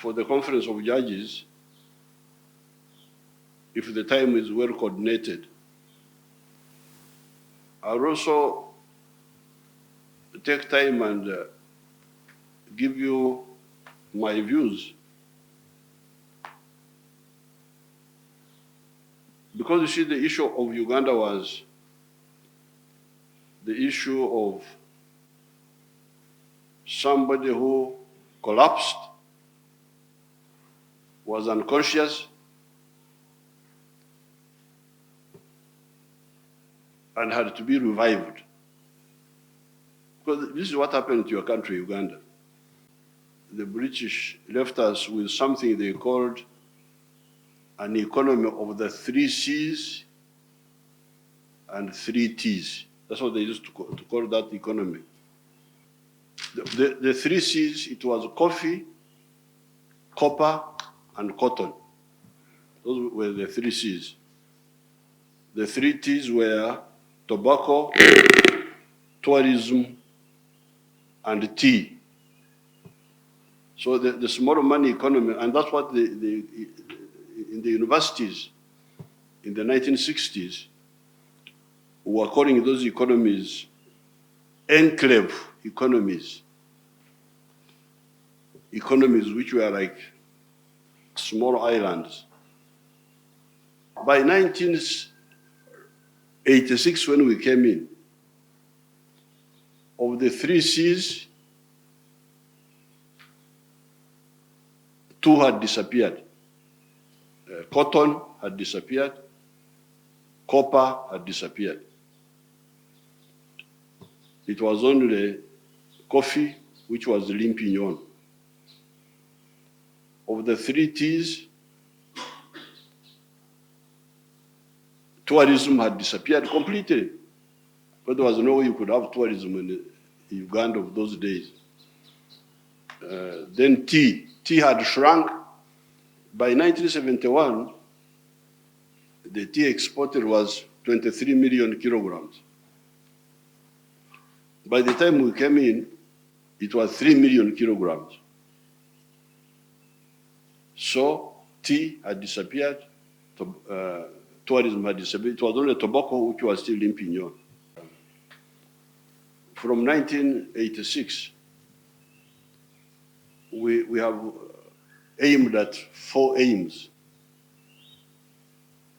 for the Conference of Judges, if the time is well coordinated. I'll also take time and give you my views. Because you see, the issue of Uganda was the issue of somebody who collapsed, was unconscious, and had to be revived. Because this is what happened to your country, Uganda. The British left us with something they called an economy of the 3 C's and 3 T's. That's what they used to call that economy. The 3 C's, it was coffee, copper, and cotton. Those were the 3 C's. The 3 T's were tobacco, tourism, and tea. So the small money economy, and that's what in the universities in the 1960s, we were calling those economies enclave economies. Economies which were like small islands. By 1986, when we came in, of the 3 C's, 2 had disappeared. Cotton had disappeared, copper had disappeared. It was only coffee, which was the limpignon. Of the 3 T's, tourism had disappeared completely. But there was no way you could have tourism in Uganda of those days. Then tea had shrunk. By 1971, the tea exported was 23 million kilograms. By the time we came in, it was 3 million kilograms. So tea had disappeared, tourism had disappeared. It was only tobacco which was still limpignon. From 1986, we have aimed at 4 aims.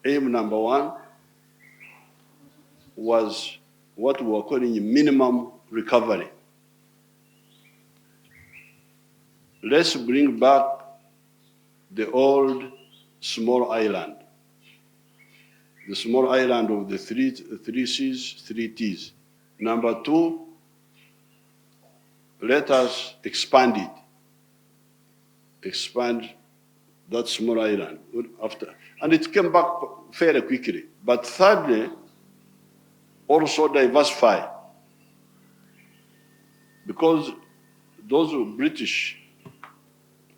Aim number 1 was what we were calling minimum recovery. Let's bring back the old small island, the small island of the 3 C's, 3 T's. Number 2, let us expand it. Expand that small island and it came back fairly quickly. But thirdly, also diversify, because those British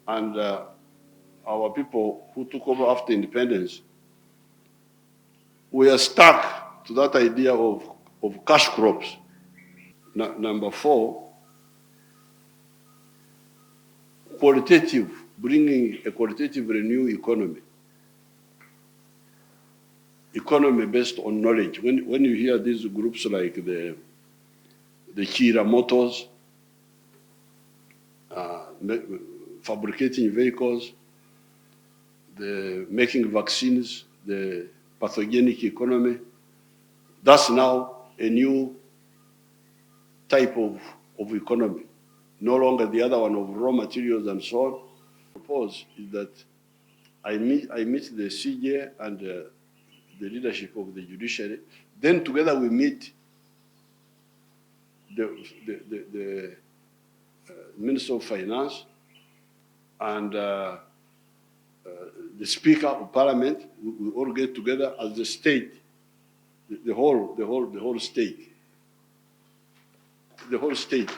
and our people who took over after independence, we are stuck to that idea of cash crops. Number 4, qualitative, bringing a qualitative renew economy. Economy based on knowledge. When you hear these groups like the Kira Motors, fabricating vehicles, the making vaccines, the pathogenic economy, that's now a new type of economy. No longer the other one of raw materials and so on. Propose is that I meet the CJ and the leadership of the judiciary. Then together we meet the Minister of Finance and the Speaker of Parliament. We all get together as the state, the whole state. The whole state.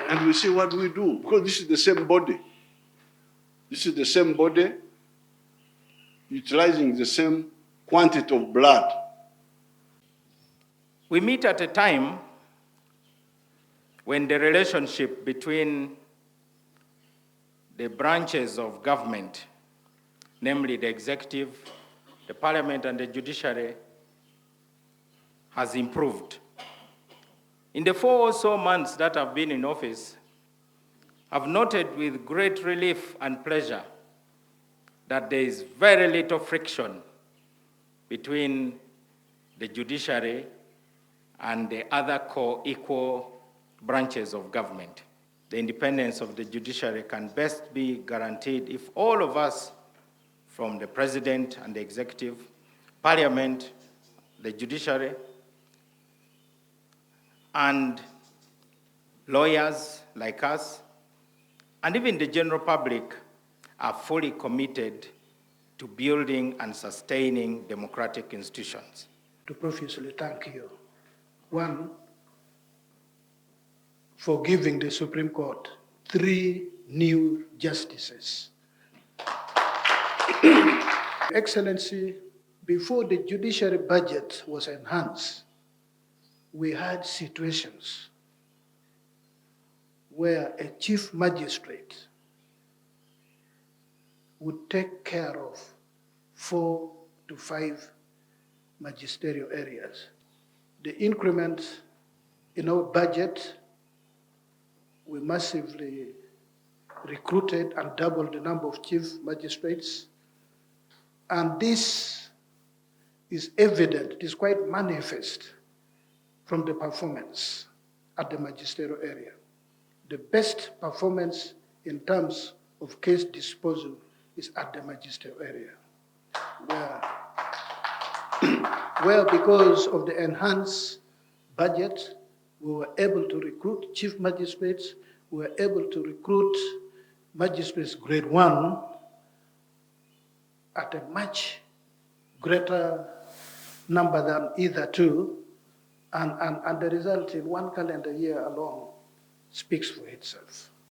And we see what we do, because this is the same body. This is the same body utilizing the same quantity of blood. We meet at a time when the relationship between the branches of government, namely the executive, the parliament, and the judiciary, has improved. In the 4 or so months that I've been in office, I've noted with great relief and pleasure that there is very little friction between the judiciary and the other co-equal branches of government. The independence of the judiciary can best be guaranteed if all of us, from the president and the executive, parliament, the judiciary, and lawyers like us, and even the general public, are fully committed to building and sustaining democratic institutions. To profusely thank you. One, for giving the Supreme Court 3 new justices. Excellency, before the judiciary budget was enhanced, we had situations where a chief magistrate would take care of 4 to 5 magisterial areas. The increment in our budget, we massively recruited and doubled the number of chief magistrates. And this is evident, it is quite manifest from the performance at the magisterial area. The best performance in terms of case disposal is at the magisterial area, where because of the enhanced budget, we were able to recruit chief magistrates, we were able to recruit magistrates grade 1 at a much greater number than either 2, and the result in 1 calendar year alone speaks for itself.